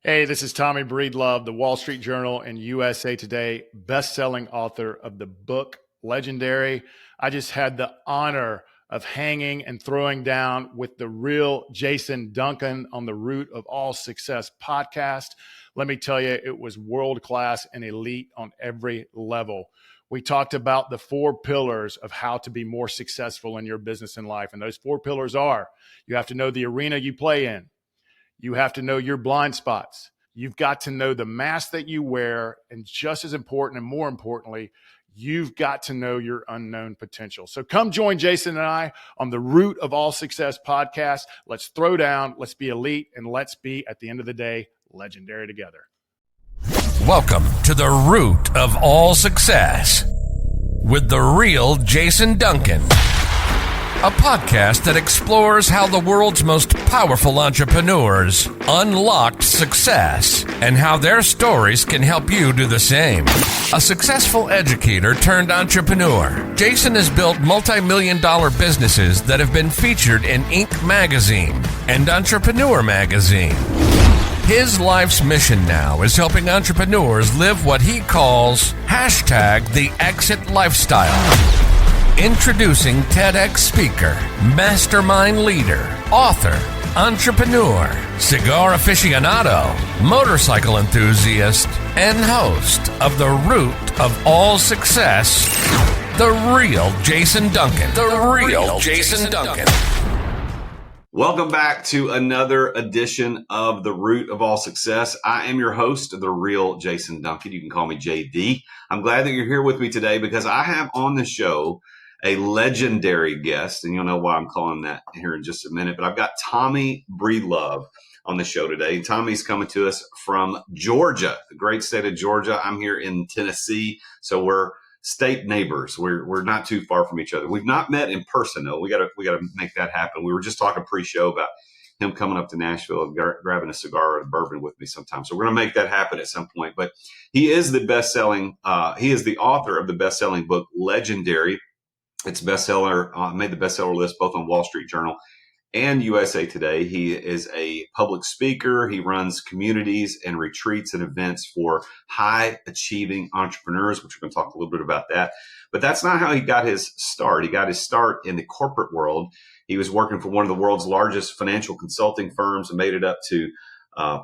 Hey, this is Tommy Breedlove, the Wall Street Journal and USA Today best-selling author of the book Legendary. I just had the honor of hanging and throwing down with the real Jason Duncan on the Root of All Success podcast. Let me tell you, it was world-class and elite on every level. We talked about the 4 pillars of how to be more successful in your business and life. And those 4 pillars are: you have to know the arena you play in. You have to know your blind spots. You've got to know the mask that you wear. And just as important and more importantly, you've got to know your unknown potential. So come join Jason and I on the Root of All Success podcast. Let's throw down, let's be elite, and let's be, at the end of the day, legendary together. Welcome to the Root of All Success with the real Jason Duncan. A podcast that explores how the world's most powerful entrepreneurs unlocked success and how their stories can help you do the same. A successful educator turned entrepreneur, Jason has built multi-million-dollar businesses that have been featured in Inc. magazine and Entrepreneur magazine. His life's mission now is helping entrepreneurs live what he calls #the exit lifestyle. Introducing TEDx speaker, mastermind leader, author, entrepreneur, cigar aficionado, motorcycle enthusiast, and host of the Root of All Success, the real Jason Duncan. The real Jason Duncan. Welcome back to another edition of the Root of All Success. I am your host, the real Jason Duncan. You can call me JD. I'm glad that you're here with me today because I have on the show a legendary guest, and you'll know why I'm calling that here in just a minute. But I've got Tommy Breedlove on the show today. Tommy's coming to us from Georgia, the great state of Georgia. I'm here in Tennessee, so we're state neighbors. We're not too far from each other. We've not met in person though. We gotta make that happen. We were just talking pre-show about him coming up to Nashville and grabbing a cigar or a bourbon with me sometime. So we're gonna make that happen at some point. But he is the author of the best-selling book Legendary. It's bestseller, made the bestseller list both on Wall Street Journal and USA Today. He is a public speaker. He runs communities and retreats and events for high achieving entrepreneurs, which we're going to talk a little bit about that. But that's not how he got his start. He got his start in the corporate world. He was working for one of the world's largest financial consulting firms and made it up to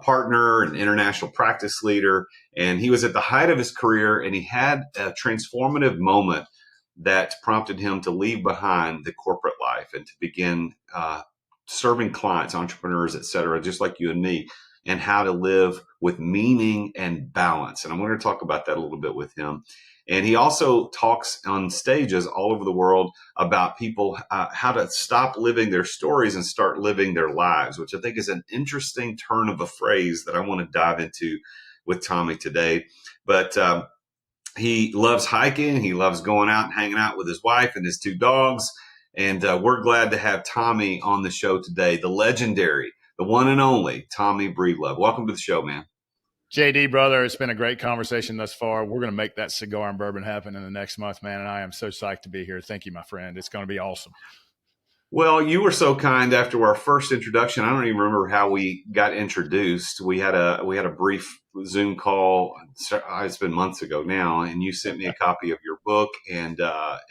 partner and international practice leader. And he was at the height of his career, and he had a transformative moment that prompted him to leave behind the corporate life and to begin serving clients, entrepreneurs, et cetera, just like you and me, and how to live with meaning and balance. And I'm going to talk about that a little bit with him. And he also talks on stages all over the world about people, how to stop living their stories and start living their lives, which I think is an interesting turn of a phrase that I want to dive into with Tommy today. But he loves hiking. He loves going out and hanging out with his wife and his 2 dogs. And we're glad to have Tommy on the show today, the legendary, the one and only Tommy Breedlove. Welcome to the show, man. JD, brother, it's been a great conversation thus far. We're going to make that cigar and bourbon happen in the next month, man. And I am so psyched to be here. Thank you, my friend. It's going to be awesome. Well, you were so kind after our first introduction. I don't even remember how we got introduced. We had a brief Zoom call. It's been months ago now, and you sent me a copy of your book, and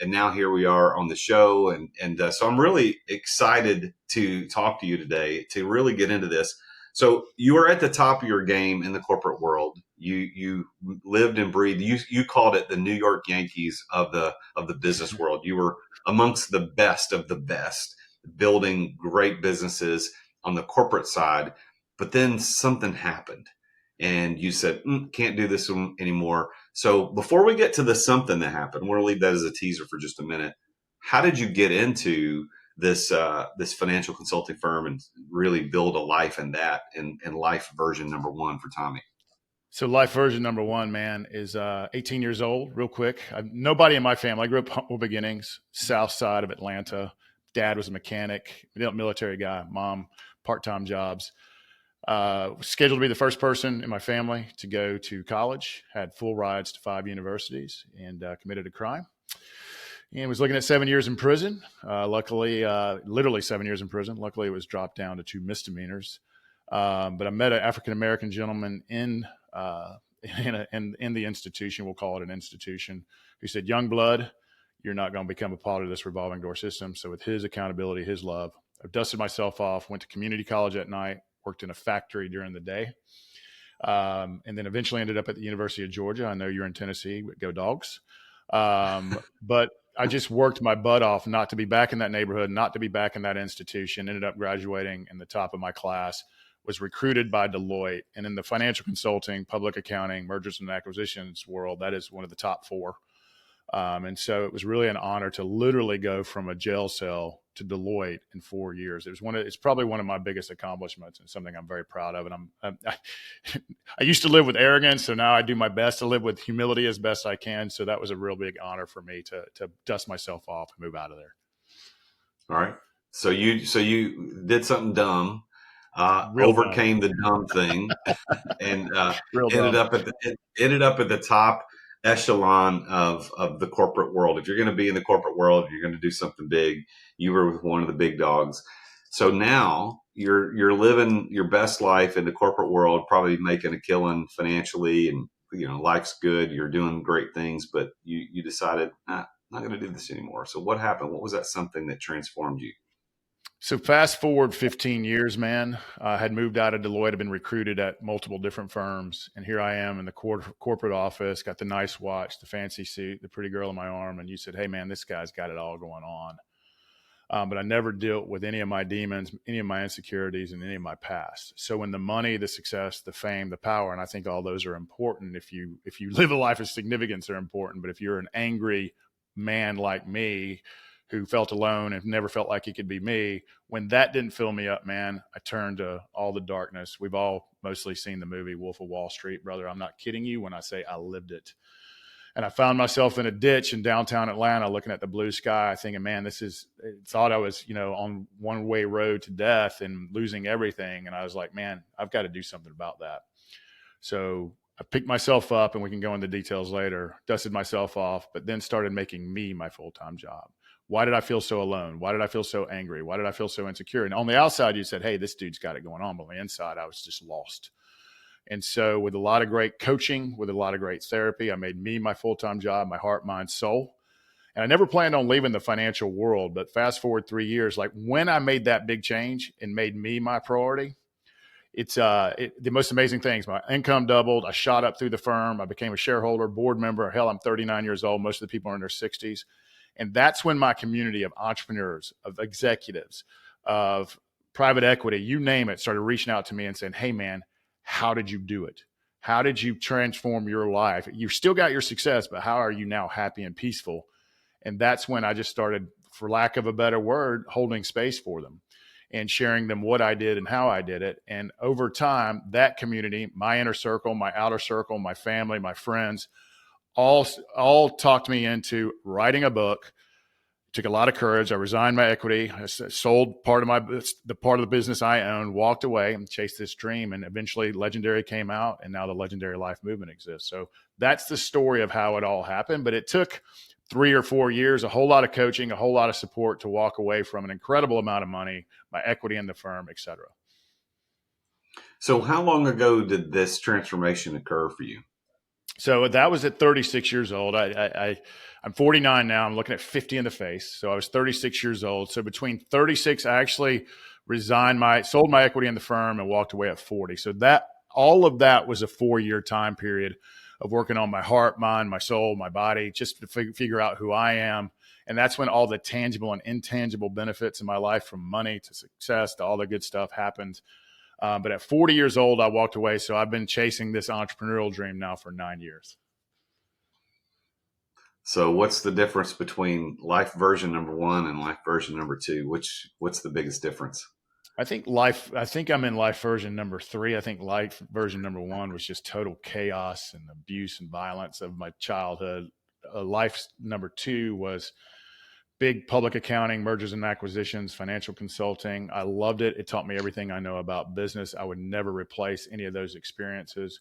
now here we are on the show, and so I'm really excited to talk to you today to really get into this. So you are at the top of your game in the corporate world. You lived and breathed. You called it the New York Yankees of the business world. You were amongst the best of the best, building great businesses on the corporate side. But then something happened and you said, can't do this anymore. So before we get to the something that happened, we're going to leave that as a teaser for just a minute. How did you get into this financial consulting firm and really build a life in that, and life version number 1 for Tommy? So life version number 1, man, is 18 years old, real quick. Nobody in my family. I grew up humble beginnings, south side of Atlanta. Dad was a mechanic, military guy. Mom, part-time jobs. Scheduled to be the first person in my family to go to college. Had full rides to 5 universities and committed a crime. And was looking at 7 years in prison. Luckily, literally 7 years in prison. Luckily, it was dropped down to 2 misdemeanors. But I met an African-American gentleman in the institution, we'll call it an institution, who said, young blood, you're not going to become a part of this revolving door system. So with his accountability, his love, I dusted myself off, went to community college at night, worked in a factory during the day. And then eventually ended up at the University of Georgia. I know you're in Tennessee, go Dogs. But I just worked my butt off not to be back in that neighborhood, not to be back in that institution, ended up graduating in the top of my class, was recruited by Deloitte. And in the financial consulting, public accounting, mergers and acquisitions world, that is one of the top four. And so it was really an honor to literally go from a jail cell to Deloitte in 4 years. It's probably one of my biggest accomplishments and something I'm very proud of. And I used to live with arrogance, so now I do my best to live with humility as best I can. So that was a real big honor for me to dust myself off and move out of there. All right. So you did something dumb, overcame the dumb thing, and ended up at the top echelon of the corporate world. If you're going to be in the corporate world, you're going to do something big. You were with one of the big dogs. So now you're living your best life in the corporate world, probably making a killing financially, and life's good. You're doing great things, but you decided, I'm not going to do this anymore. So what happened? What was that something that transformed you? So fast forward 15 years, man. I had moved out of Deloitte, had been recruited at multiple different firms. And here I am in the corporate office, got the nice watch, the fancy suit, the pretty girl on my arm. And you said, hey, man, this guy's got it all going on. But I never dealt with any of my demons, any of my insecurities, and any of my past. So when the money, the success, the fame, the power, and I think all those are important. If you live a life of significance, they're important. But if you're an angry man like me, who felt alone and never felt like he could be me, when that didn't fill me up, man, I turned to all the darkness. We've all mostly seen the movie Wolf of Wall Street, brother. I'm not kidding you when I say I lived it. And I found myself in a ditch in downtown Atlanta, looking at the blue sky, thinking, man, thought I was, on one-way road to death and losing everything. And I was like, man, I've got to do something about that. So I picked myself up, and we can go into details later, dusted myself off, but then started making me my full-time job. Why did I feel so alone? Why did I feel so angry? Why did I feel so insecure? And on the outside, you said, hey, this dude's got it going on. But on the inside, I was just lost. And so with a lot of great coaching, with a lot of great therapy, I made me my full-time job, my heart, mind, soul. And I never planned on leaving the financial world. But fast forward 3 years, like when I made that big change and made me my priority, it's the most amazing things. My income doubled. I shot up through the firm. I became a shareholder, board member. Hell, I'm 39 years old. Most of the people are in their 60s. And that's when my community of entrepreneurs, of executives, of private equity, you name it, started reaching out to me and saying, hey, man, how did you do it? How did you transform your life? You still got your success, but how are you now happy and peaceful? And that's when I just started, for lack of a better word, holding space for them and sharing them what I did and how I did it. And over time, that community, my inner circle, my outer circle, my family, my friends, all talked me into writing a book. It took a lot of courage. I resigned my equity. I sold part of the part of the business I owned, walked away and chased this dream. And eventually Legendary came out, and now the Legendary Life Movement exists. So that's the story of how it all happened. But it took 3 or 4 years, a whole lot of coaching, a whole lot of support to walk away from an incredible amount of money, my equity in the firm, et cetera. So how long ago did this transformation occur for you? So that was at 36 years old. I'm 49 now. I'm looking at 50 in the face. So I was 36 years old. So between 36, I actually sold my equity in the firm and walked away at 40. So all of that was a 4-year time period of working on my heart, mind, my soul, my body, just to figure out who I am. And that's when all the tangible and intangible benefits in my life, from money to success to all the good stuff, happened. But at 40 years old, I walked away. So I've been chasing this entrepreneurial dream now for 9 years. So what's the difference between life version number 1 and life version number 2? What's the biggest difference? I think I'm in life version number 3. I think life version number 1 was just total chaos and abuse and violence of my childhood. Life number 2 was big public accounting, mergers and acquisitions, financial consulting. I loved it. It taught me everything I know about business. I would never replace any of those experiences.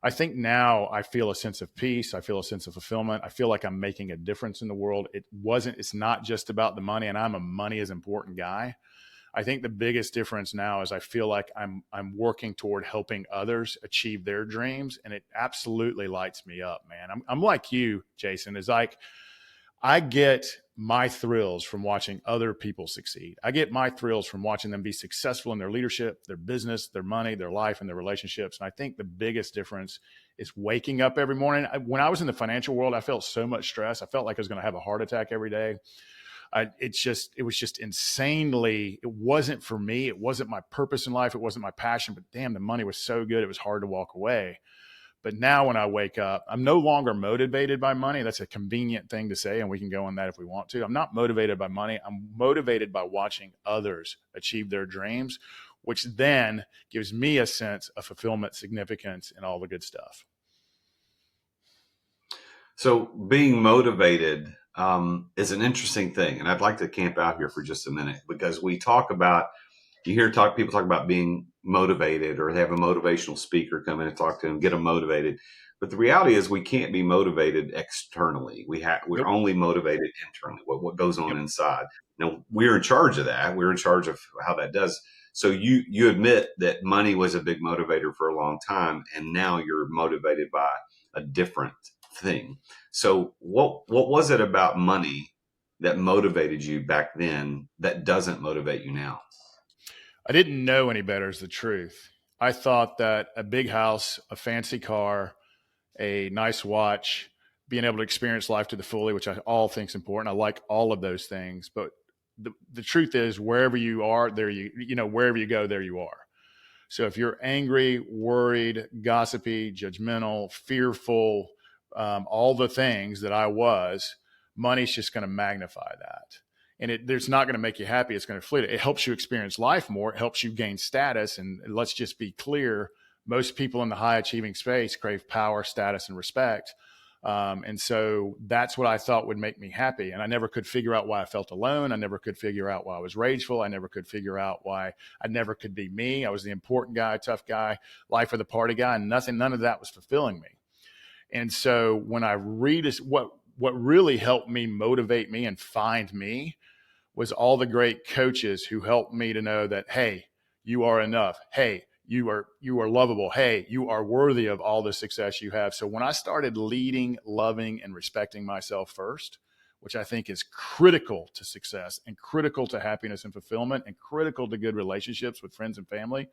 I think now I feel a sense of peace. I feel a sense of fulfillment. I feel like I'm making a difference in the world. It's not just about the money, and I'm a money is important guy. I think the biggest difference now is I feel like I'm working toward helping others achieve their dreams, and it absolutely lights me up, man. I'm like you, Jason. Is like I get my thrills from watching other people succeed. I get my thrills from watching them be successful in their leadership, their business, their money, their life, and their relationships. And I think the biggest difference is waking up every morning. When I was in the financial world, I felt so much stress. I felt like I was going to have a heart attack every day. It was just insanely, it wasn't for me. It wasn't my purpose in life. It wasn't my passion, but damn, the money was so good. It was hard to walk away. But now when I wake up, I'm no longer motivated by money. That's a convenient thing to say, and we can go on that if we want to. I'm not motivated by money. I'm motivated by watching others achieve their dreams, which then gives me a sense of fulfillment, significance, and all the good stuff. So being motivated is an interesting thing. And I'd like to camp out here for just a minute, because we talk about, people talk about being motivated, or they have a motivational speaker come in and talk to them, get them motivated. But the reality is we can't be motivated externally. We're Nope. only motivated internally, what goes on Yep. inside. Now, we're in charge of that. We're in charge of how that does. So you admit that money was a big motivator for a long time, and now you're motivated by a different thing. So what was it about money that motivated you back then that doesn't motivate you now? I didn't know any better is the truth. I thought that a big house, a fancy car, a nice watch, being able to experience life to the fully, which I all think is important. I like all of those things, but the truth is, wherever you are, wherever you go, there you are. So if you're angry, worried, gossipy, judgmental, fearful, all the things that I was, money's just going to magnify that. And it's not going to make you happy. It's going to flee. It helps you experience life more. It helps you gain status. And let's just be clear, most people in the high achieving space crave power, status, and respect. And so that's what I thought would make me happy. And I never could figure out why I felt alone. I never could figure out why I was rageful. I never could figure out why I never could be me. I was the important guy, tough guy, life of the party guy, and none of that was fulfilling me. And so when I read what really helped me motivate me and find me was all the great coaches who helped me to know that, hey, you are enough. Hey, you are lovable. Hey, you are worthy of all the success you have. So when I started leading, loving, and respecting myself first, which I think is critical to success and critical to happiness and fulfillment and critical to good relationships with friends and family,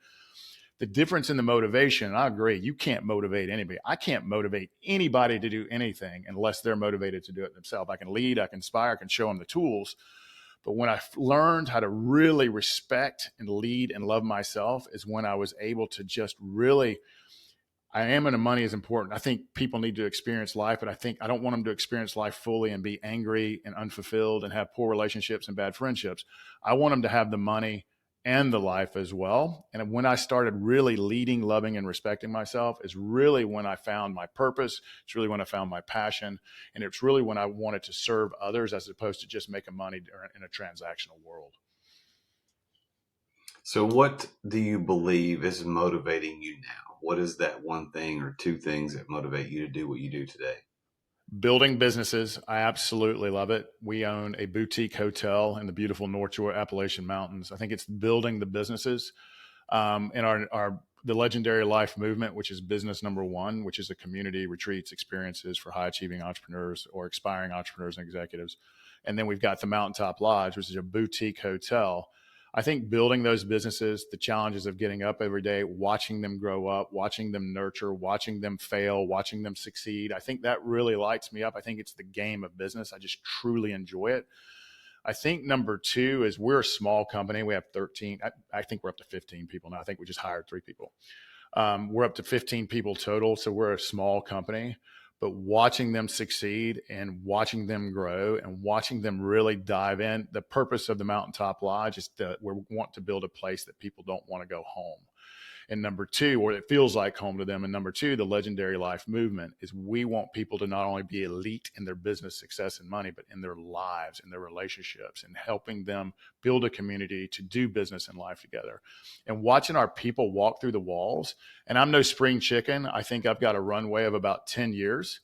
the difference in the motivation, and I agree, you can't motivate anybody. I can't motivate anybody to do anything unless they're motivated to do it themselves. I can lead, I can inspire, I can show them the tools. But when I learned how to really respect and lead and love myself is when I was able to just really, I am in the money is important. I think people need to experience life, but I don't want them to experience life fully and be angry and unfulfilled and have poor relationships and bad friendships. I want them to have the money and the life as well. And when I started really leading, loving, and respecting myself is really when I found my purpose. It's really when I found my passion. And it's really when I wanted to serve others as opposed to just making money in a transactional world. So what do you believe is motivating you now? What is that one thing or two things that motivate you to do what you do today? Building businesses. I absolutely love it. We own a boutique hotel in the beautiful North Shore Appalachian Mountains. I think it's building the businesses in the legendary life movement, which is business number one, which is a community retreats experiences for high achieving entrepreneurs or aspiring entrepreneurs and executives. And then we've got the Mountaintop Lodge, which is a boutique hotel. I think building those businesses, the challenges of getting up every day, watching them grow up, watching them nurture, watching them fail, watching them succeed. I think that really lights me up. I think it's the game of business. I just truly enjoy it. I think number two is we're a small company. We have 13. I think we're up to 15 people now. I think we just hired 3 people. We're up to 15 people total. So we're a small company. But watching them succeed and watching them grow and watching them really dive in. The purpose of the Mountaintop Lodge is that we want to build a place that people don't want to go home. And number two, or it feels like home to them. And number two, the legendary life movement is we want people to not only be elite in their business success and money, but in their lives, in their relationships, and helping them build a community to do business and life together. And watching our people walk through the walls, and I'm no spring chicken. I think I've got a runway of about 10 years.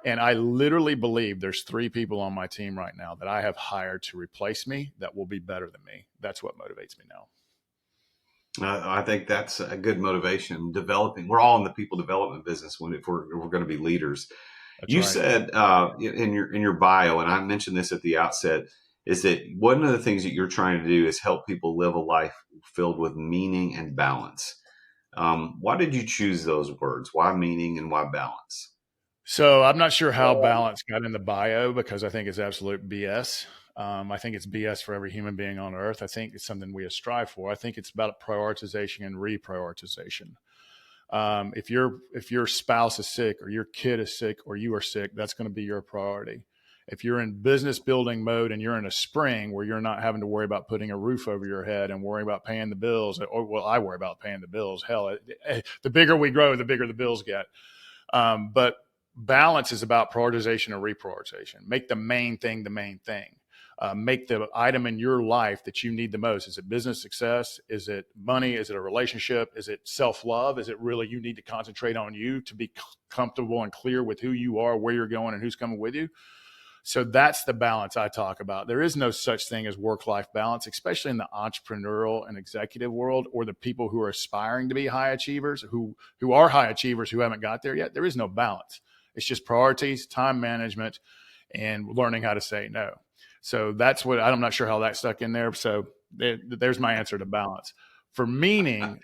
And I literally believe there's 3 people on my team right now that I have hired to replace me that will be better than me. That's what motivates me now. I think that's a good motivation. Developing, we're all in the people development business if we're going to be leaders. That's You right. said in your bio, and I mentioned this at the outset, is that one of the things that you're trying to do is help people live a life filled with meaning and balance. Why did you choose those words? Why meaning and why balance? So I'm not sure how balance got in the bio because I think it's absolute BS. I think it's BS for every human being on earth. I think it's something we strive for. I think it's about prioritization and reprioritization. If your spouse is sick or your kid is sick or you are sick, that's going to be your priority. If you're in business building mode and you're in a spring where you're not having to worry about putting a roof over your head and worrying about paying the bills, or well, I worry about paying the bills. Hell, the bigger we grow, the bigger the bills get. But balance is about prioritization and reprioritization. Make the main thing the main thing. Make the item in your life that you need the most. Is it business success? Is it money? Is it a relationship? Is it self-love? Is it really you need to concentrate on you to be comfortable and clear with who you are, where you're going, and who's coming with you? So that's the balance I talk about. There is no such thing as work-life balance, especially in the entrepreneurial and executive world, or the people who are aspiring to be high achievers, who are high achievers who haven't got there yet. There is no balance. It's just priorities, time management, and learning how to say no. So that's what I'm not sure how that stuck in there. So there's my answer to balance. For meaning,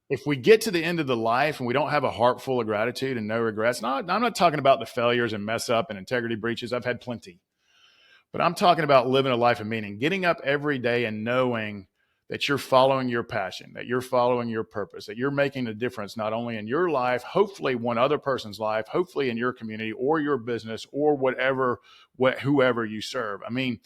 if we get to the end of the life and we don't have a heart full of gratitude and no regrets, I'm not talking about the failures and mess up and integrity breaches. I've had plenty. But I'm talking about living a life of meaning, getting up every day and knowing that you're following your passion, that you're following your purpose, that you're making a difference not only in your life, hopefully one other person's life, hopefully in your community or your business or whoever you serve. I mean,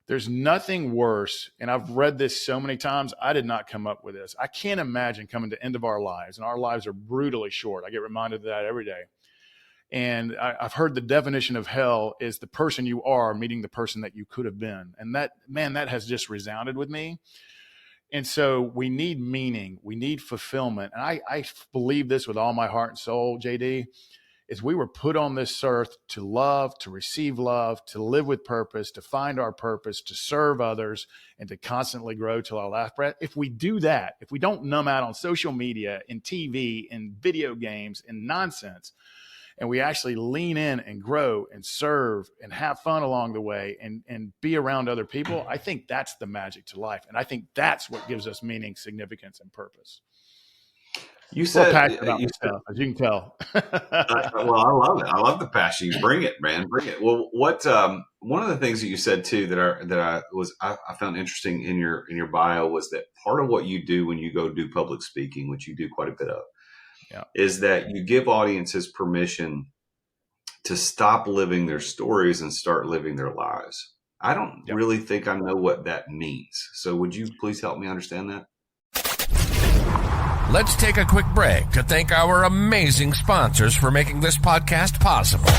there's nothing worse, and I've read this so many times, I did not come up with this. I can't imagine coming to the end of our lives, and our lives are brutally short. I get reminded of that every day. And I've heard the definition of hell is the person you are meeting the person that you could have been. And that has just resounded with me. And so we need meaning. We need fulfillment. And I believe this with all my heart and soul, JD, is we were put on this earth to love, to receive love, to live with purpose, to find our purpose, to serve others, and to constantly grow till our last breath. If we do that, if we don't numb out on social media and TV and video games and nonsense, and we actually lean in and grow and serve and have fun along the way and be around other people, I think that's the magic to life. And I think that's what gives us meaning, significance, and purpose. You Well, said, passionate about myself, as you can tell. well, I love it. I love the passion. You bring it, man. Bring it. Well, what one of the things that you said too that I found interesting in your bio was that part of what you do when you go do public speaking, which you do quite a bit of, is that you give audiences permission to stop living their stories and start living their lives. I don't really think I know what that means. So would you please help me understand that? Let's take a quick break to thank our amazing sponsors for making this podcast possible.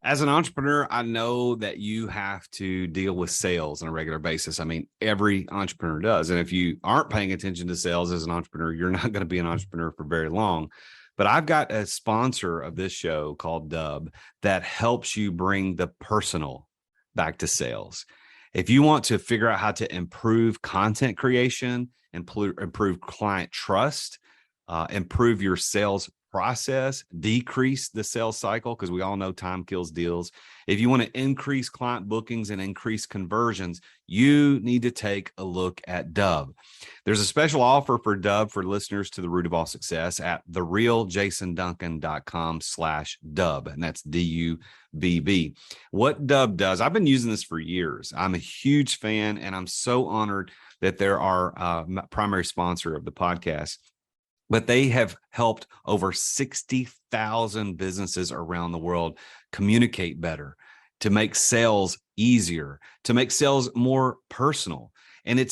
As an entrepreneur, I know that you have to deal with sales on a regular basis. I mean, every entrepreneur does. And if you aren't paying attention to sales as an entrepreneur, you're not going to be an entrepreneur for very long. But I've got a sponsor of this show called Dub that helps you bring the personal back to sales. If you want to figure out how to improve content creation, improve client trust, improve your sales process, decrease the sales cycle, because we all know time kills deals. If you want to increase client bookings and increase conversions, you need to take a look at Dub. There's a special offer for Dub for listeners to The Root of All Success at therealjasonduncan.com/Dub. And that's DUBB. What Dub does, I've been using this for years. I'm a huge fan, and I'm so honored that they're our primary sponsor of the podcast. But they have helped over 60,000 businesses around the world communicate better, to make sales easier, to make sales more personal. And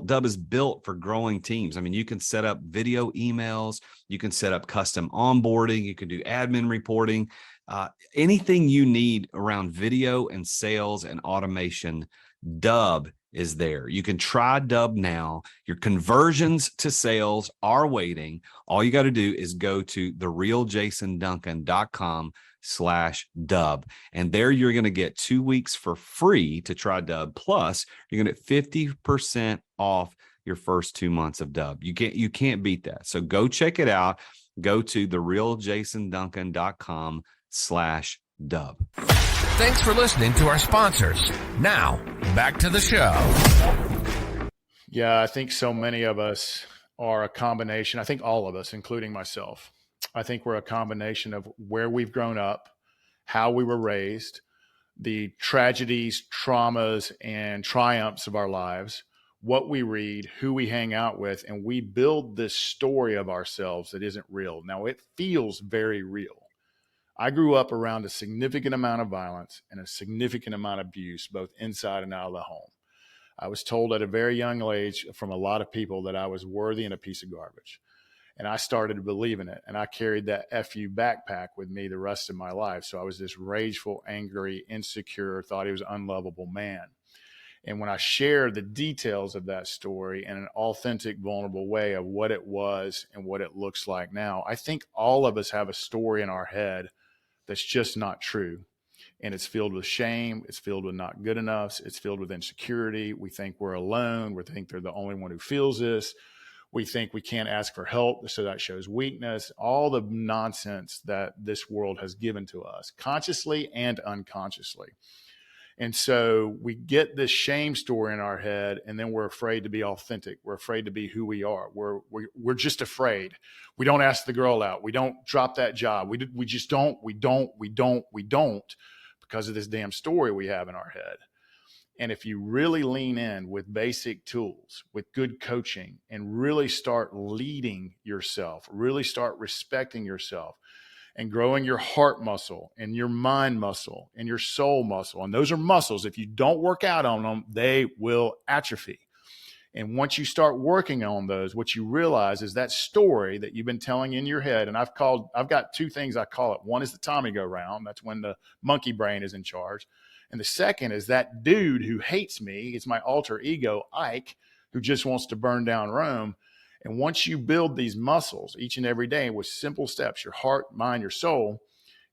Dub is built for growing teams. I mean, you can set up video emails, you can set up custom onboarding, you can do admin reporting, anything you need around video and sales and automation. Dub is there. You can try Dub now. Your conversions to sales are waiting. All you got to do is go to therealjasonduncan.com/dub. And there you're going to get 2 weeks for free to try Dub. Plus, you're going to get 50% off your first 2 months of Dub. You can't beat that. So go check it out. Go to therealjasonduncan.com/dub. Thanks for listening to our sponsors. Now, back to the show. Yeah, I think so many of us are a combination. I think all of us, including myself, I think we're a combination of where we've grown up, how we were raised, the tragedies, traumas, and triumphs of our lives, what we read, who we hang out with, and we build this story of ourselves that isn't real. Now, it feels very real. I grew up around a significant amount of violence and a significant amount of abuse, both inside and out of the home. I was told at a very young age from a lot of people that I was worthy and a piece of garbage. And I started to believe in it. And I carried that FU backpack with me the rest of my life. So I was this rageful, angry, insecure, thought he was an unlovable man. And when I share the details of that story in an authentic, vulnerable way of what it was and what it looks like now, I think all of us have a story in our head that's just not true. And it's filled with shame. It's filled with not good enough. It's filled with insecurity. We think we're alone. We think they're the only one who feels this. We think we can't ask for help, so that shows weakness. All the nonsense that this world has given to us, consciously and unconsciously. And so we get this shame story in our head, and then we're afraid to be authentic. We're afraid to be who we are. We're just afraid. We don't ask the girl out. We don't drop that job. We just don't because of this damn story we have in our head. And if you really lean in with basic tools, with good coaching, and really start leading yourself, really start respecting yourself, and growing your heart muscle and your mind muscle and your soul muscle. And those are muscles. If you don't work out on them, they will atrophy. And once you start working on those, what you realize is that story that you've been telling in your head. And I've got two things I call it. One is the Tommy go round. That's when the monkey brain is in charge. And the second is that dude who hates me. It's my alter ego, Ike, who just wants to burn down Rome. And once you build these muscles each and every day with simple steps, your heart, mind, your soul,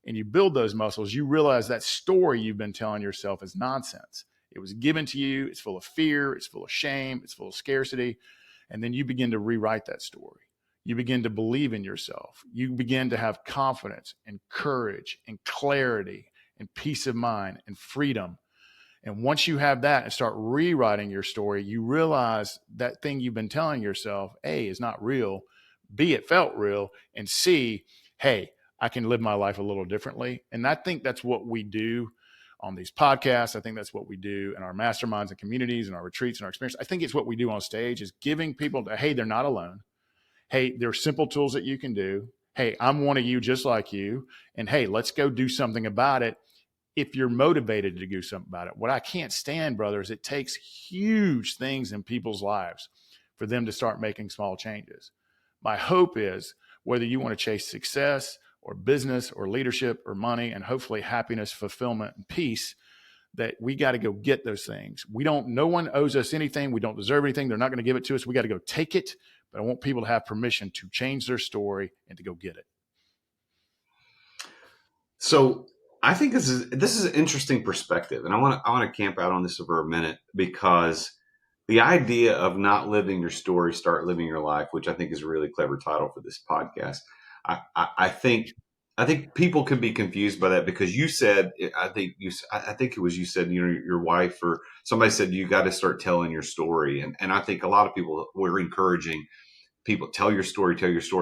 and you build those muscles, you realize that story you've been telling yourself is nonsense. It was given to you. It's full of fear. It's full of shame. It's full of scarcity. And then you begin to rewrite that story. You begin to believe in yourself. You begin to have confidence and courage and clarity and peace of mind and freedom. And once you have that and start rewriting your story, you realize that thing you've been telling yourself, A, is not real, B, it felt real, and C, hey, I can live my life a little differently. And I think that's what we do on these podcasts. I think that's what we do in our masterminds and communities and our retreats and our experience. I think it's what we do on stage is giving people, hey, they're not alone. Hey, there are simple tools that you can do. Hey, I'm one of you just like you. And hey, let's go do something about it. If you're motivated to do something about it. What I can't stand, brother, is it takes huge things in people's lives for them to start making small changes. My hope is whether you want to chase success or business or leadership or money and hopefully happiness, fulfillment, and peace, that we got to go get those things. No one owes us anything. We don't deserve anything. They're not going to give it to us. We got to go take it. But I want people to have permission to change their story and to go get it. So I think this is an interesting perspective, and I want to camp out on this for a minute, because the idea of not living your story, start living your life, which I think is a really clever title for this podcast. I think people could be confused by that, because you said, I think it was you said, your wife or somebody said you got to start telling your story, and I think a lot of people were encouraging people, tell your story.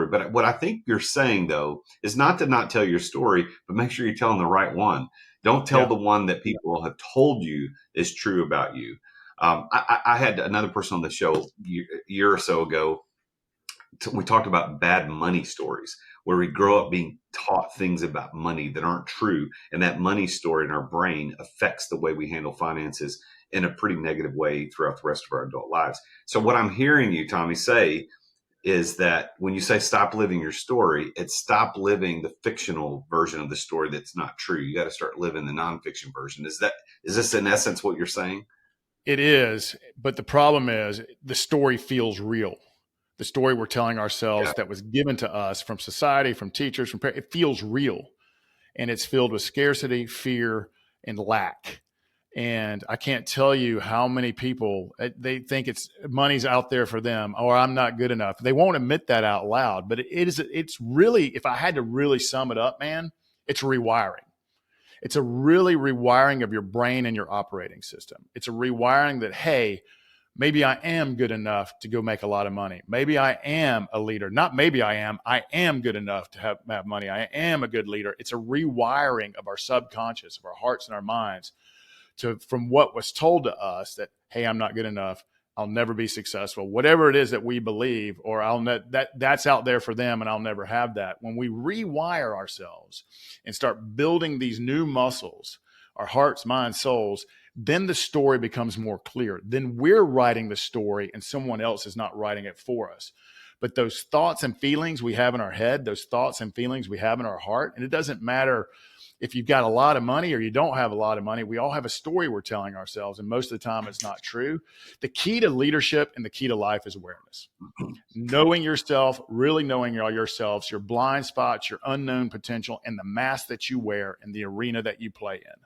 But what I think you're saying, though, is not to not tell your story, but make sure you're telling the right one. Don't tell the one that people have told you is true about you. I had another person on the show a year or so ago. We talked about bad money stories, where we grow up being taught things about money that aren't true. And that money story in our brain affects the way we handle finances in a pretty negative way throughout the rest of our adult lives. So what I'm hearing you, Tommy, say is that when you say stop living your story, it's stop living the fictional version of the story that's not true. You got to start living the nonfiction version. Is this in essence what you're saying? It is, but the problem is the story feels real. The story we're telling ourselves that was given to us from society, from teachers, from parents, it feels real. And it's filled with scarcity, fear, and lack. And I can't tell you how many people, they think it's money's out there for them, or I'm not good enough. They won't admit that out loud, but it's really, if I had to really sum it up, man, it's rewiring. It's a really rewiring of your brain and your operating system. It's a rewiring that, hey, maybe I am good enough to go make a lot of money. Maybe I am a leader. Not maybe I am good enough to have money. I am a good leader. It's a rewiring of our subconscious, of our hearts and our minds from what was told to us that, hey, I'm not good enough. I'll never be successful. Whatever it is that we believe, or that's out there for them and I'll never have that. When we rewire ourselves and start building these new muscles, our hearts, minds, souls, then the story becomes more clear. Then we're writing the story and someone else is not writing it for us. But those thoughts and feelings we have in our head, those thoughts and feelings we have in our heart, and it doesn't matter if you've got a lot of money or you don't have a lot of money, we all have a story we're telling ourselves. And most of the time it's not true. The key to leadership and the key to life is awareness. Knowing yourself, really knowing yourselves, your blind spots, your unknown potential, and the mask that you wear in the arena that you play in.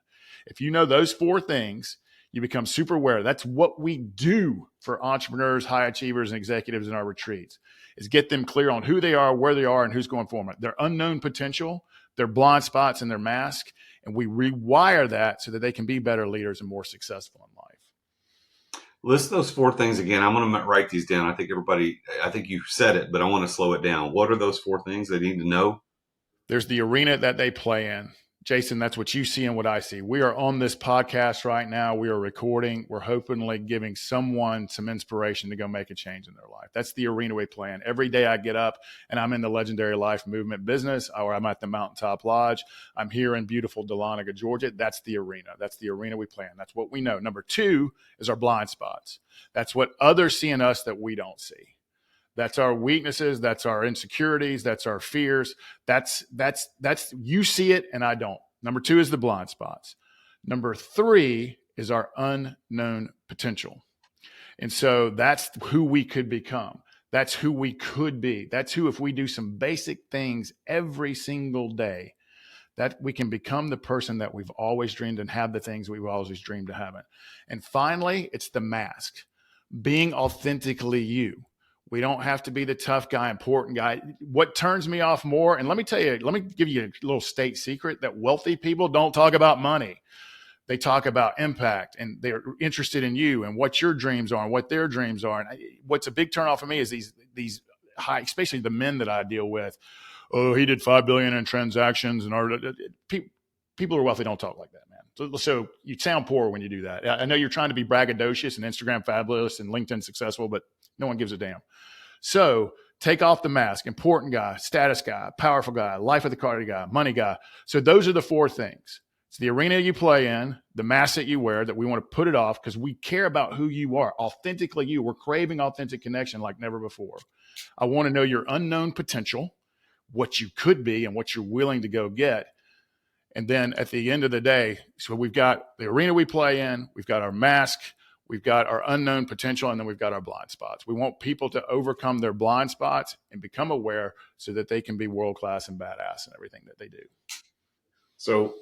If you know those four things, you become super aware. That's what we do for entrepreneurs, high achievers, and executives in our retreats, is get them clear on who they are, where they are, and who's going for them. Their unknown potential, their blind spots, and their mask. And we rewire that so that they can be better leaders and more successful in life. List those four things again. I'm going to write these down. I think you said it, but I want to slow it down. What are those four things they need to know? There's the arena that they play in. Jason, that's what you see and what I see. We are on this podcast right now. We are recording. We're hopefully giving someone some inspiration to go make a change in their life. That's the arena we play in. Every day I get up and I'm in the Legendary Life Movement business, or I'm at the Mountaintop Lodge. I'm here in beautiful Dahlonega, Georgia. That's the arena. That's the arena we play in. That's what we know. Number two is our blind spots. That's what others see in us that we don't see. That's our weaknesses. That's our insecurities. That's our fears. That's you see it and I don't. Number two is the blind spots. Number three is our unknown potential. And so that's who we could become. That's who we could be. That's who, if we do some basic things every single day, that we can become the person that we've always dreamed and have the things we've always dreamed of having. And finally, it's the mask, being authentically you. We don't have to be the tough guy, important guy. What turns me off more, and let me give you a little state secret, that wealthy people don't talk about money. They talk about impact, and they're interested in you and what your dreams are and what their dreams are. And what's a big turnoff for me is these high, especially the men that I deal with. Oh, he did $5 billion in transactions, and people who are wealthy don't talk like that, man. So you sound poor when you do that. I know you're trying to be braggadocious and Instagram fabulous and LinkedIn successful, but no one gives a damn. So take off the mask, important guy, status guy, powerful guy, life of the party guy, money guy. So those are the four things. It's the arena you play in, the mask that you wear, that we want to put it off because we care about who you are, authentically you. We're craving authentic connection like never before. I want to know your unknown potential, what you could be and what you're willing to go get. And then at the end of the day, so we've got the arena we play in, we've got our mask, we've got our unknown potential, and then we've got our blind spots. We want people to overcome their blind spots and become aware so that they can be world-class and badass in everything that they do. So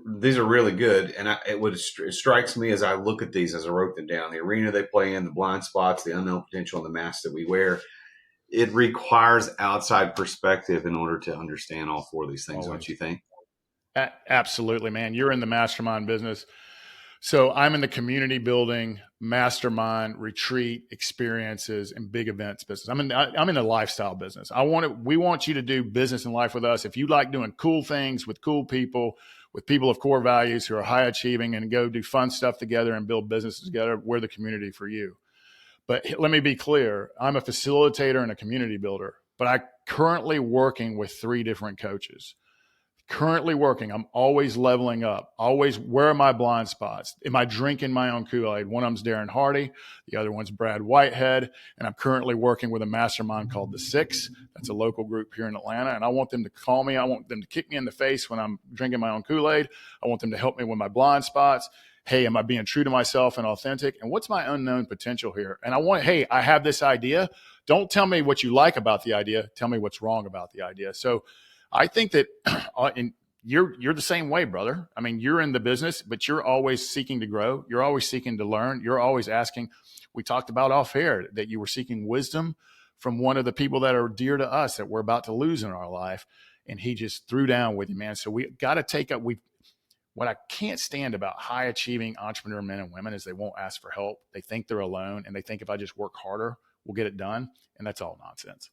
these are really good. And it strikes me as I look at these, as I wrote them down, the arena they play in, the blind spots, the unknown potential, and the mask that we wear. It requires outside perspective in order to understand all four of these things, don't you think? Absolutely, man. You're in the mastermind business. So I'm in the community building, mastermind, retreat, experiences, and big events business. I'm in the lifestyle business. We want you to do business and life with us. If you like doing cool things with cool people, with people of core values who are high achieving and go do fun stuff together and build businesses together, we're the community for you. But let me be clear. I'm a facilitator and a community builder, but I'm currently working with 3 different coaches. I'm always leveling up. Always, where are my blind spots? Am I drinking my own Kool-Aid? One of them's Darren Hardy. The other one's Brad Whitehead. And I'm currently working with a mastermind called The Six. That's a local group here in Atlanta. And I want them to call me. I want them to kick me in the face when I'm drinking my own Kool-Aid. I want them to help me with my blind spots. hey, am I being true to myself and authentic? And what's my unknown potential here? And hey, I have this idea. Don't tell me what you like about the idea. Tell me what's wrong about the idea. So I think that you're the same way, brother. I mean, you're in the business, but you're always seeking to grow. You're always seeking to learn. You're always asking. We talked about off air that you were seeking wisdom from one of the people that are dear to us that we're about to lose in our life. And he just threw down with you, man. So we got to take up, what I can't stand about high achieving entrepreneur men and women is they won't ask for help. They think they're alone, and they think if I just work harder, we'll get it done. And that's all nonsense.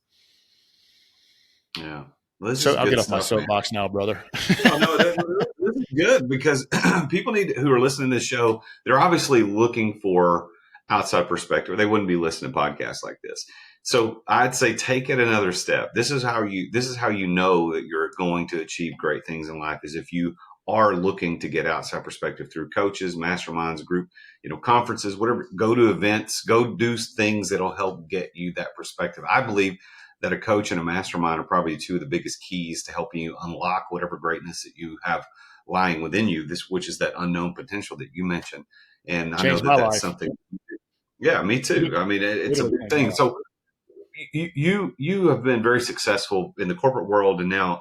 Yeah. Well, so I'll get off my soapbox now, brother. No, this is good because people who are listening to this show, they're obviously looking for outside perspective. They wouldn't be listening to podcasts like this. So I'd say take it another step. This is how you know that you're going to achieve great things in life, is if you are looking to get outside perspective through coaches, masterminds, group, conferences, whatever. Go to events, go do things that'll help get you that perspective. I believe that a coach and a mastermind are probably two of the biggest keys to helping you unlock whatever greatness that you have lying within you, which is that unknown potential that you mentioned. And I know that's something. Yeah, me too. I mean, it's a big thing. So you have been very successful in the corporate world, and now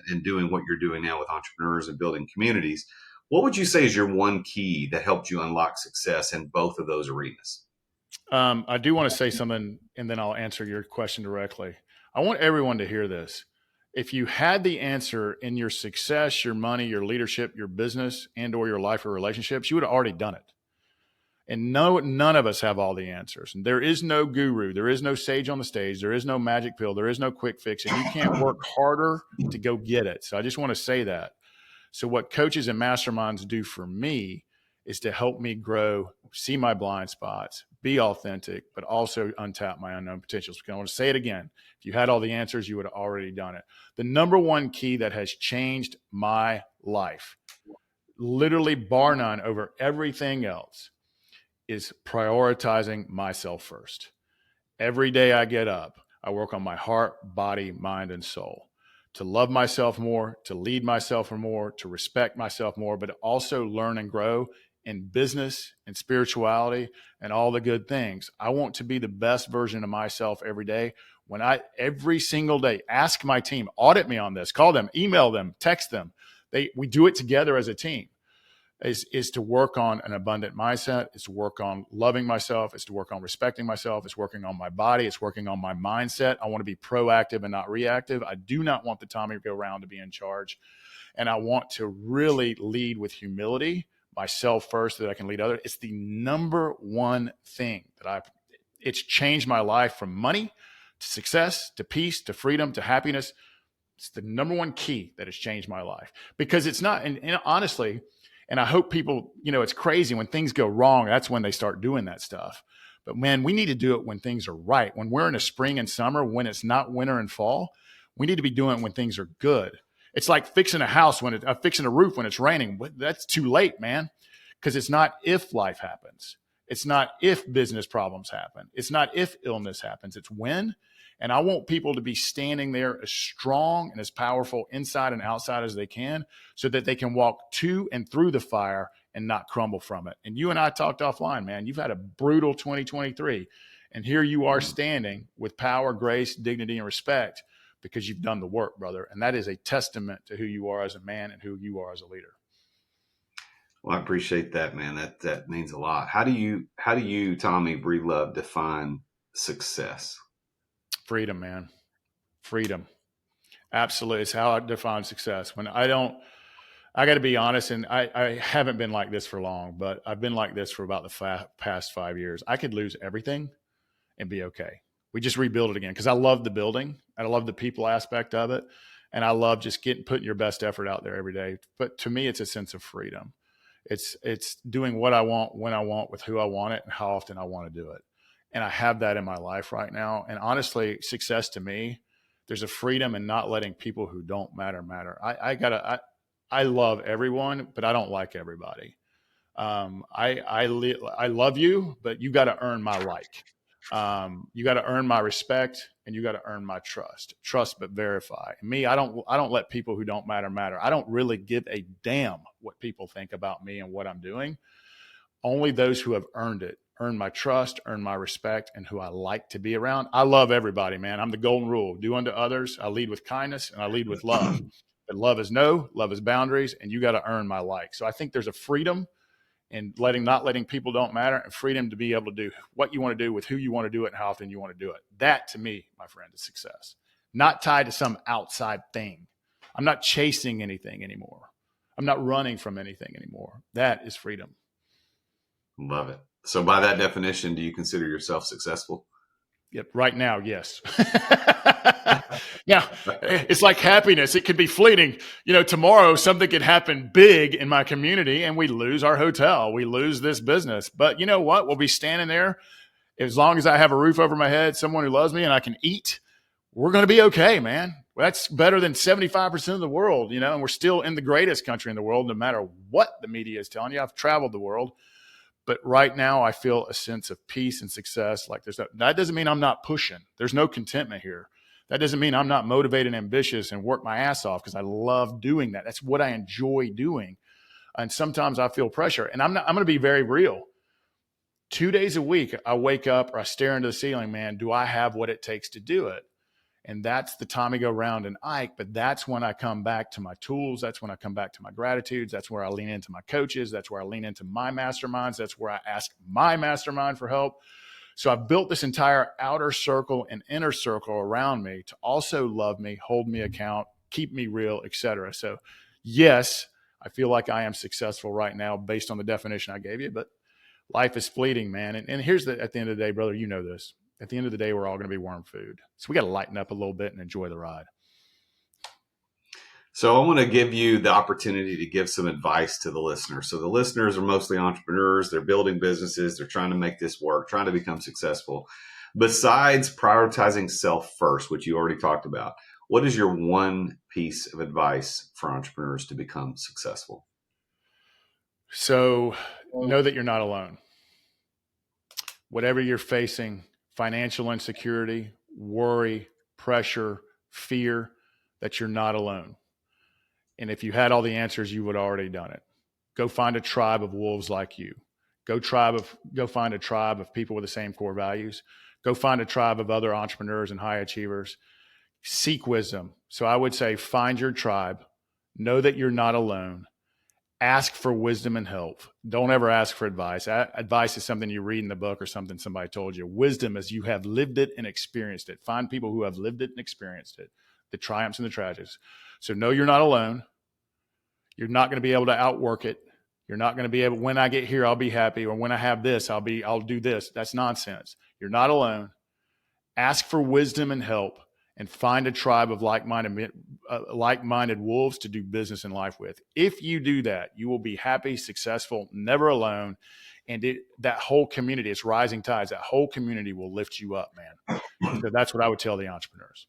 in doing what you're doing now with entrepreneurs and building communities. What would you say is your one key that helped you unlock success in both of those arenas? I do want to say something, and then I'll answer your question directly. I want everyone to hear this. If you had the answer in your success, your money, your leadership, your business, and or your life or relationships, you would have already done it. And none of us have all the answers. And there is no guru. There is no sage on the stage. There is no magic pill. There is no quick fix. And you can't work harder to go get it. So I just want to say that. So what coaches and masterminds do for me is to help me grow, see my blind spots, be authentic, but also untap my unknown potentials. Because I want to say it again. If you had all the answers, you would have already done it. The number one key that has changed my life, literally bar none over everything else, is prioritizing myself first. Every day I get up, I work on my heart, body, mind, and soul to love myself more, to lead myself more, to respect myself more, but also learn and grow in business and spirituality and all the good things. I want to be the best version of myself every day. Every single day, ask my team, audit me on this, call them, email them, text them. We do it together as a team. Is to work on an abundant mindset. It's to work on loving myself. It's to work on respecting myself. It's working on my body. It's working on my mindset. I want to be proactive and not reactive. I do not want the Tommy go round to be in charge. And I want to really lead with humility, myself first, so that I can lead others. It's the number one thing it's changed my life from money to success, to peace, to freedom, to happiness. It's the number one key that has changed my life, because it's not, and honestly, and I hope people, it's crazy when things go wrong. That's when they start doing that stuff. But man, we need to do it when things are right. When we're in a spring and summer, when it's not winter and fall, we need to be doing it when things are good. It's like fixing a house fixing a roof when it's raining. That's too late, man. Because it's not if life happens. It's not if business problems happen. It's not if illness happens. It's when. And I want people to be standing there as strong and as powerful inside and outside as they can, so that they can walk to and through the fire and not crumble from it. And you and I talked offline, man. You've had a brutal 2023. And here you are standing with power, grace, dignity, and respect, because you've done the work, brother. And that is a testament to who you are as a man and who you are as a leader. Well, I appreciate that, man. That means a lot. How do you, Tommy Breedlove, define success? Freedom, man. Freedom. Absolutely. It's how I define success. I got to be honest, and I haven't been like this for long, but I've been like this for about the past 5 years. I could lose everything and be okay. We just rebuild it again, because I love the building and I love the people aspect of it. And I love just putting your best effort out there every day. But to me, it's a sense of freedom. It's doing what I want, when I want, with who I want it, and how often I want to do it. And I have that in my life right now. And honestly, success to me, there's a freedom in not letting people who don't matter. I love everyone, but I don't like everybody. I love you, but you got to earn my like. You got to earn my respect, and you got to earn my trust. Trust but verify. Me, I don't let people who don't matter. I don't really give a damn what people think about me and what I'm doing. Only those who have earned it, earned my trust, earned my respect, and who I like to be around. I love everybody, man. I'm the golden rule. Do unto others. I lead with kindness and I lead with love. But love is no, love is boundaries, and you got to earn my like. So I think there's a freedom in not letting people don't matter, and freedom to be able to do what you want to do with who you want to do it and how often you want to do it. That, to me, my friend, is success. Not tied to some outside thing. I'm not chasing anything anymore. I'm not running from anything anymore. That is freedom. Love it. So by that definition, do you consider yourself successful? Yep. Right now, yes. Now, it's like happiness. It could be fleeting. Tomorrow something could happen big in my community and we lose our hotel. We lose this business. But you know what? We'll be standing there. As long as I have a roof over my head, someone who loves me, and I can eat, we're going to be okay, man. That's better than 75% of the world, and we're still in the greatest country in the world, no matter what the media is telling you. I've traveled the world. But right now I feel a sense of peace and success. Like that doesn't mean I'm not pushing. There's no contentment here. That doesn't mean I'm not motivated and ambitious and work my ass off, because I love doing that. That's what I enjoy doing. And sometimes I feel pressure, and I'm going to be very real. 2 days a week, I wake up or I stare into the ceiling, man, do I have what it takes to do it? And that's the Tommy go round and Ike, but that's when I come back to my tools. That's when I come back to my gratitudes. That's where I lean into my coaches. That's where I lean into my masterminds. That's where I ask my mastermind for help. So I've built this entire outer circle and inner circle around me to also love me, hold me account, keep me real, etc. So yes, I feel like I am successful right now based on the definition I gave you, but life is fleeting, man. And here's at the end of the day, brother, you know this. At the end of the day, we're all going to be worm food. So we got to lighten up a little bit and enjoy the ride. So I want to give you the opportunity to give some advice to the listeners. So the listeners are mostly entrepreneurs. They're building businesses. They're trying to make this work, trying to become successful. Besides prioritizing self first, which you already talked about, what is your one piece of advice for entrepreneurs to become successful? So know that you're not alone. Whatever you're facing, financial insecurity, worry, pressure, fear, that you're not alone. And if you had all the answers, you would have already done it. Go find a tribe of wolves like you. Go find a tribe of people with the same core values. Go find a tribe of other entrepreneurs and high achievers. Seek wisdom. So I would say find your tribe. Know that you're not alone. Ask for wisdom and help. Don't ever ask for advice. Advice is something you read in the book or something somebody told you. Wisdom is you have lived it and experienced it. Find people who have lived it and experienced it, the triumphs and the tragedies. So know you're not alone. You're not going to be able to outwork it. You're not going to be able, when I get here, I'll be happy. Or when I have this, I'll do this. That's nonsense. You're not alone. Ask for wisdom and help, and find a tribe of like-minded wolves to do business in life with. If you do that, you will be happy, successful, never alone. And that whole community, it's rising tides. That whole community will lift you up, man. So that's what I would tell the entrepreneurs.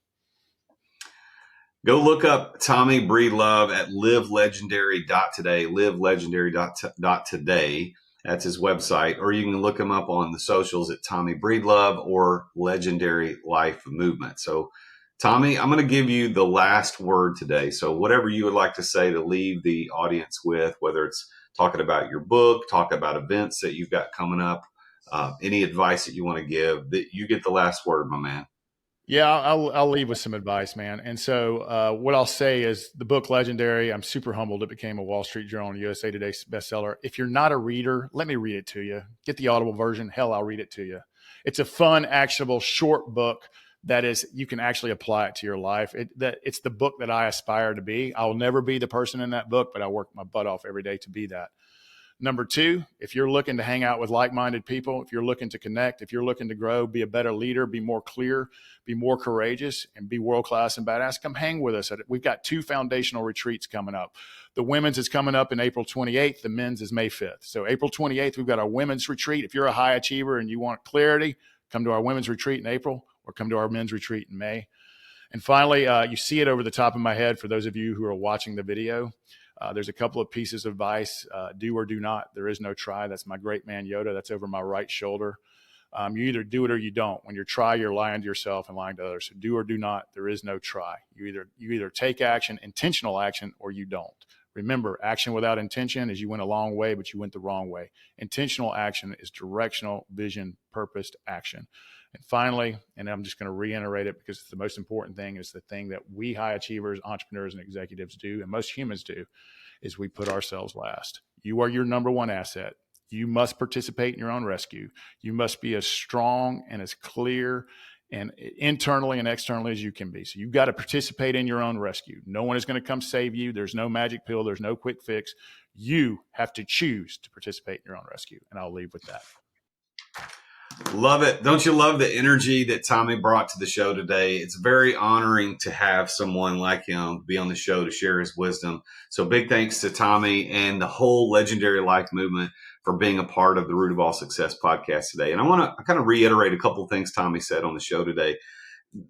Go look up Tommy Breedlove at livelegendary.today, livelegendary.today. That's his website. Or you can look him up on the socials at Tommy Breedlove or Legendary Life Movement. So Tommy, I'm going to give you the last word today. So whatever you would like to say to leave the audience with, whether it's talking about your book, talk about events that you've got coming up, any advice that you want to give, that you get the last word, my man. Yeah, I'll leave with some advice, man. And so what I'll say is the book Legendary, I'm super humbled it became a Wall Street Journal and USA Today bestseller. If you're not a reader, let me read it to you. Get the Audible version. Hell, I'll read it to you. It's a fun, actionable, short book that is, you can actually apply it to your life. It's the book that I aspire to be. I'll never be the person in that book, but I work my butt off every day to be that. Number two, if you're looking to hang out with like-minded people, if you're looking to connect, if you're looking to grow, be a better leader, be more clear, be more courageous, and be world-class and badass, come hang with us. We've got 2 foundational retreats coming up. The women's is coming up in April 28th. The men's is May 5th. So April 28th, we've got our women's retreat. If you're a high achiever and you want clarity, come to our women's retreat in April or come to our men's retreat in May. And finally, you see it over the top of my head for those of you who are watching the video. There's a couple of pieces of advice. Do or do not. There is no try. That's my great man Yoda. That's over my right shoulder. You either do it or you don't. When you try, you're lying to yourself and lying to others. So do or do not. There is no try. You either take action, intentional action, or you don't. Remember, action without intention is you went a long way, but you went the wrong way. Intentional action is directional vision, purposed action. And finally, and I'm just going to reiterate it because it's the most important thing, is the thing that we high achievers, entrepreneurs, and executives do, and most humans do, is we put ourselves last. You are your number one asset. You must participate in your own rescue. You must be as strong and as clear and internally and externally as you can be. So you've got to participate in your own rescue. No one is going to come save you. There's no magic pill. There's no quick fix. You have to choose to participate in your own rescue. And I'll leave with that. Love it. Don't you love the energy that Tommy brought to the show today? It's very honoring to have someone like him be on the show to share his wisdom. So big thanks to Tommy and the whole Legendary Life movement for being a part of the Root of All Success podcast today. And I want to kind of reiterate a couple of things Tommy said on the show today.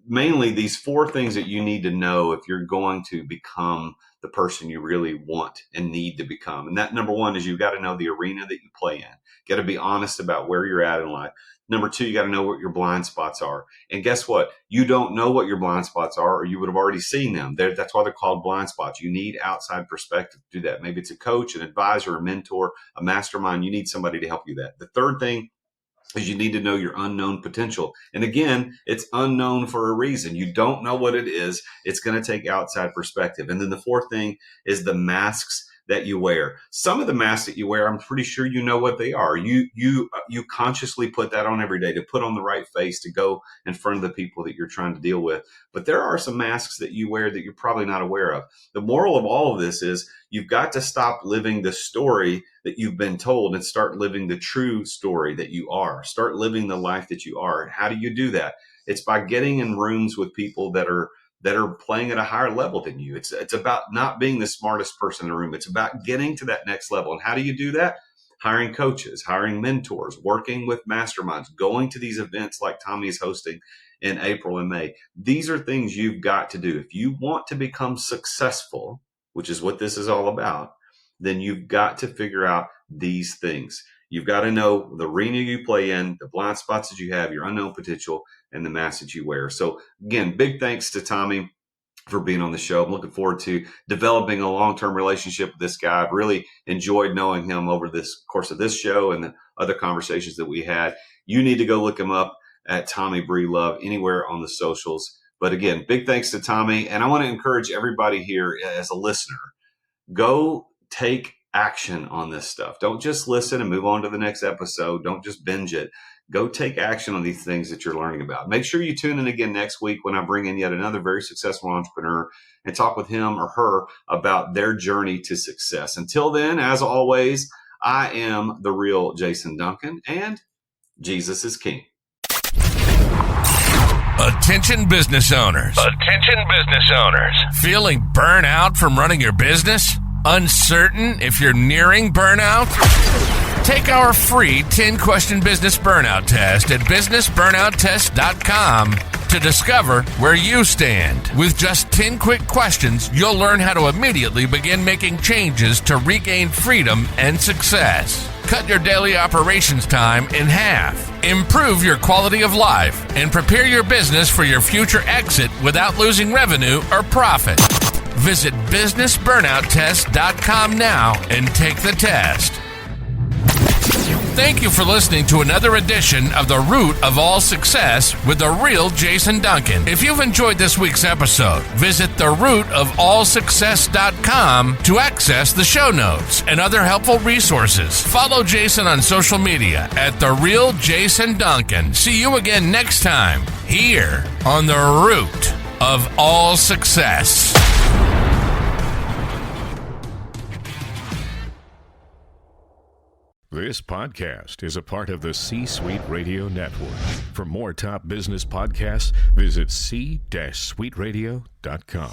Mainly these 4 things that you need to know if you're going to become the person you really want and need to become. And that number 1 is you've got to know the arena that you play in. You got to be honest about where you're at in life. Number 2, you got to know what your blind spots are. And guess what? You don't know what your blind spots are, or you would have already seen them. That's why they're called blind spots. You need outside perspective to do that. Maybe it's a coach, an advisor, a mentor, a mastermind. You need somebody to help you that. The third thing is you need to know your unknown potential. And again, it's unknown for a reason. You don't know what it is. It's going to take outside perspective. And then the fourth thing is the masks that you wear. Some of the masks that you wear, I'm pretty sure you know what they are. You consciously put that on every day to put on the right face to go in front of the people that you're trying to deal with. But there are some masks that you wear that you're probably not aware of. The moral of all of this is you've got to stop living the story that you've been told and start living the true story that you are. Start living the life that you are. And how do you do that? It's by getting in rooms with people that are playing at a higher level than you. It's about not being the smartest person in the room. It's about getting to that next level. And how do you do that? Hiring coaches, hiring mentors, working with masterminds, going to these events like Tommy is hosting in April and May. These are things you've got to do. If you want to become successful, which is what this is all about, then you've got to figure out these things. You've got to know the arena you play in, the blind spots that you have, your unknown potential, and the mask that you wear. So again, big thanks to Tommy for being on the show. I'm looking forward to developing a long-term relationship with this guy. I've really enjoyed knowing him over this course of this show and the other conversations that we had. You need to go look him up at Tommy Breedlove anywhere on the socials. But again, big thanks to Tommy. And I want to encourage everybody here as a listener, go take action on this stuff. Don't just listen and move on to the next episode. Don't just binge it. Go take action on these things that you're learning about. Make sure you tune in again next week when I bring in yet another very successful entrepreneur and talk with him or her about their journey to success. Until then, as always, I am the real Jason Duncan, and Jesus is King. Attention business owners. Attention business owners. Feeling burnout from running your business? Uncertain if you're nearing burnout? Take our free 10-question business burnout test at businessburnouttest.com to discover where you stand. With just 10 quick questions, you'll learn how to immediately begin making changes to regain freedom and success. Cut your daily operations time in half. Improve your quality of life and prepare your business for your future exit without losing revenue or profit. Visit businessburnouttest.com now and take the test. Thank you for listening to another edition of The Root of All Success with the real Jason Duncan. If you've enjoyed this week's episode, visit therootofallsuccess.com to access the show notes and other helpful resources. Follow Jason on social media at The Real Jason Duncan. See you again next time here on The Root of All Success. This podcast is a part of the C-Suite Radio Network. For more top business podcasts, visit c-suiteradio.com.